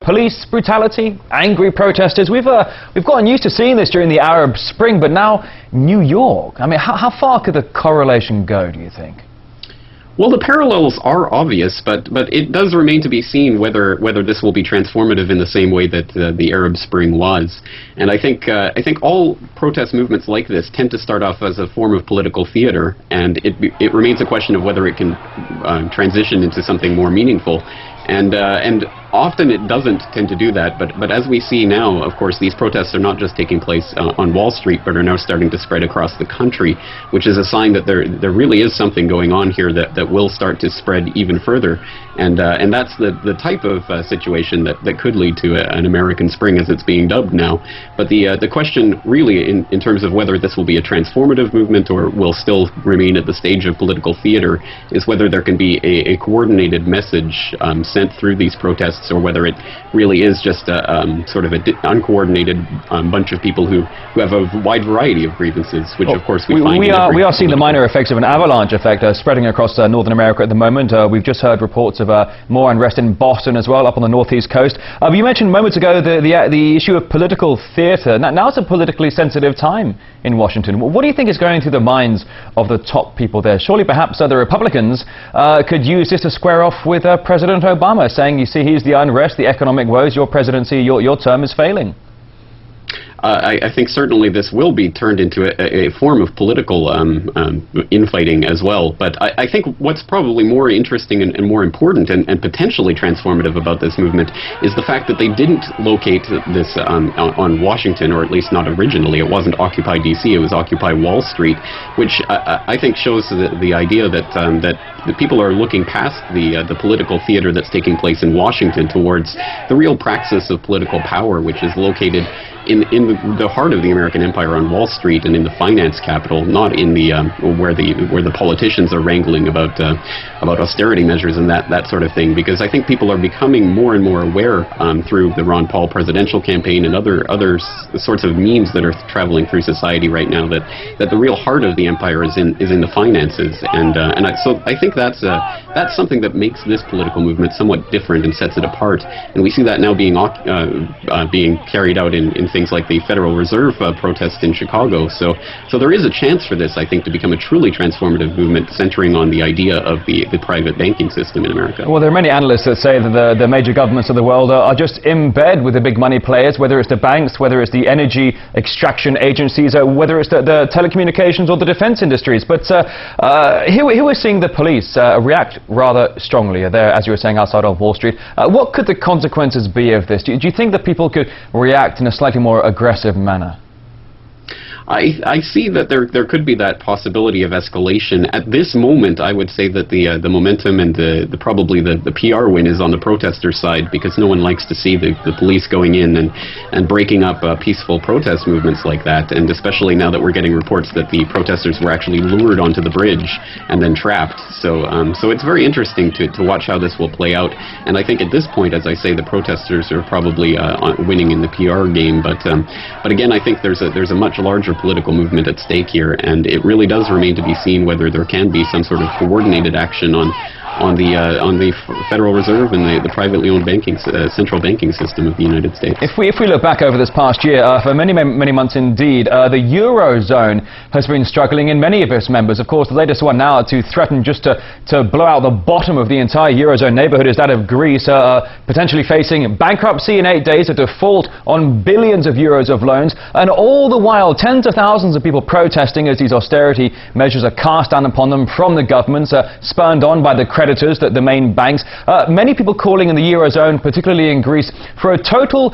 Police brutality, angry protesters. We've gotten used to seeing this during the Arab Spring, but now New York. I mean, how far could the correlation go, do you think? Well, the parallels are obvious, but it does remain to be seen whether this will be transformative in the same way that the Arab Spring was. And I think all protest movements like this tend to start off as a form of political theater, and it remains a question of whether it can transition into something more meaningful. And often it doesn't tend to do that, but as we see now, of course, these protests are not just taking place on Wall Street, but are now starting to spread across the country, which is a sign that there really is something going on here that will start to spread even further. And that's the type of situation that could lead to an American Spring, as it's being dubbed now. But the question really in terms of whether this will be a transformative movement or will still remain at the stage of political theater is whether there can be a coordinated message sent through these protests, or whether it really is just sort of an uncoordinated bunch of people who have a wide variety of grievances, which of course we find. We are seeing the minor effects of an avalanche effect spreading across Northern America at the moment. We've just heard reports of more unrest in Boston as well, up on the northeast coast. You mentioned moments ago the issue of political theater. Now it's a politically sensitive time in Washington. What do you think is going through the minds of the top people there? Surely perhaps the Republicans could use this to square off with President Obama, saying, you see, here's the unrest, the economic woes, your presidency, your term is failing. I think certainly this will be turned into a form of political infighting as well. But I think what's probably more interesting and more important and potentially transformative about this movement is the fact that they didn't locate this on Washington, or at least not originally. It wasn't Occupy DC, it was Occupy Wall Street, which I think shows the idea that the people are looking past the political theater that's taking place in Washington towards the real praxis of political power, which is located in the heart of the American empire on Wall Street and in the finance capital, not in the where the politicians are wrangling about austerity measures and that sort of thing. Because I think people are becoming more and more aware through the Ron Paul presidential campaign and other sorts of memes that are traveling through society right now that the real heart of the empire is in the finances. So I think that's something that makes this political movement somewhat different and sets it apart. And we see that now being carried out in things like the Federal Reserve protest in Chicago. So there is a chance for this, I think, to become a truly transformative movement centering on the idea of the private banking system in America. Well, there are many analysts that say that the major governments of the world are just in bed with the big money players, whether it's the banks, whether it's the energy extraction agencies, whether it's the telecommunications or the defense industries. But here we're seeing the police react rather strongly there, as you were saying, outside of Wall Street. What could the consequences be of this? Do you think that people could react in a slightly more aggressive manner? I see that there could be that possibility of escalation. At this moment, I would say that the momentum and probably the PR win is on the protesters' side, because no one likes to see the police going in and breaking up peaceful protest movements like that, and especially now that we're getting reports that the protesters were actually lured onto the bridge and then trapped. So it's very interesting to watch how this will play out. And I think at this point, as I say, the protesters are probably winning in the PR game. But again, I think there's a much larger political movement at stake here, and it really does remain to be seen whether there can be some sort of coordinated action on the Federal Reserve and the privately owned central banking system of the United States. If we look back over this past year, for many months indeed, the Eurozone has been struggling in many of its members. Of course, the latest one now to threaten just to blow out the bottom of the entire Eurozone neighborhood is that of Greece, potentially facing bankruptcy in 8 days, a default on billions of euros of loans, and all the while tens of thousands of people protesting as these austerity measures are cast down upon them from the governments, spurned on by the creditors, the main banks. Many people calling in the Eurozone, particularly in Greece, for a total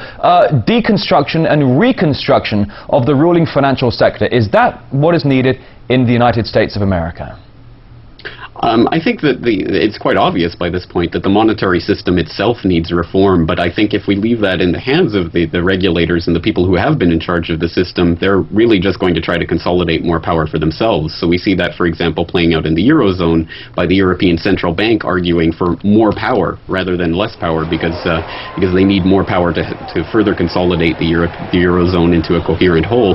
deconstruction and reconstruction of the ruling financial sector. Is that what is needed in the United States of America? I think that it's quite obvious by this point that the monetary system itself needs reform, but I think if we leave that in the hands of the regulators and the people who have been in charge of the system, they're really just going to try to consolidate more power for themselves. So we see that, for example, playing out in the Eurozone by the European Central Bank arguing for more power rather than less power because they need more power to further consolidate the Eurozone into a coherent whole.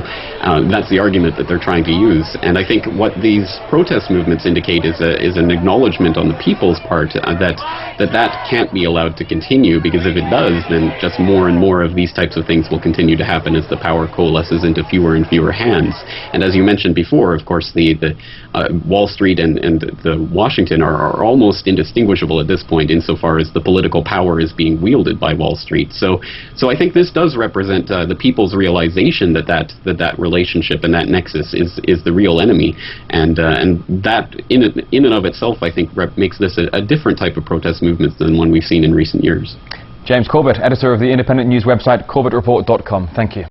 That's the argument that they're trying to use. And I think what these protest movements indicate is there's an acknowledgement on the people's part that can't be allowed to continue, because if it does, then just more and more of these types of things will continue to happen as the power coalesces into fewer and fewer hands. And as you mentioned before, of course, the Wall Street and the Washington are almost indistinguishable at this point, insofar as the political power is being wielded by Wall Street. So I think this does represent the people's realization that relationship and that nexus is the real enemy, and that in and of itself, I think, makes this a different type of protest movement than one we've seen in recent years. James Corbett, editor of the independent news website corbettreport.com. Thank you.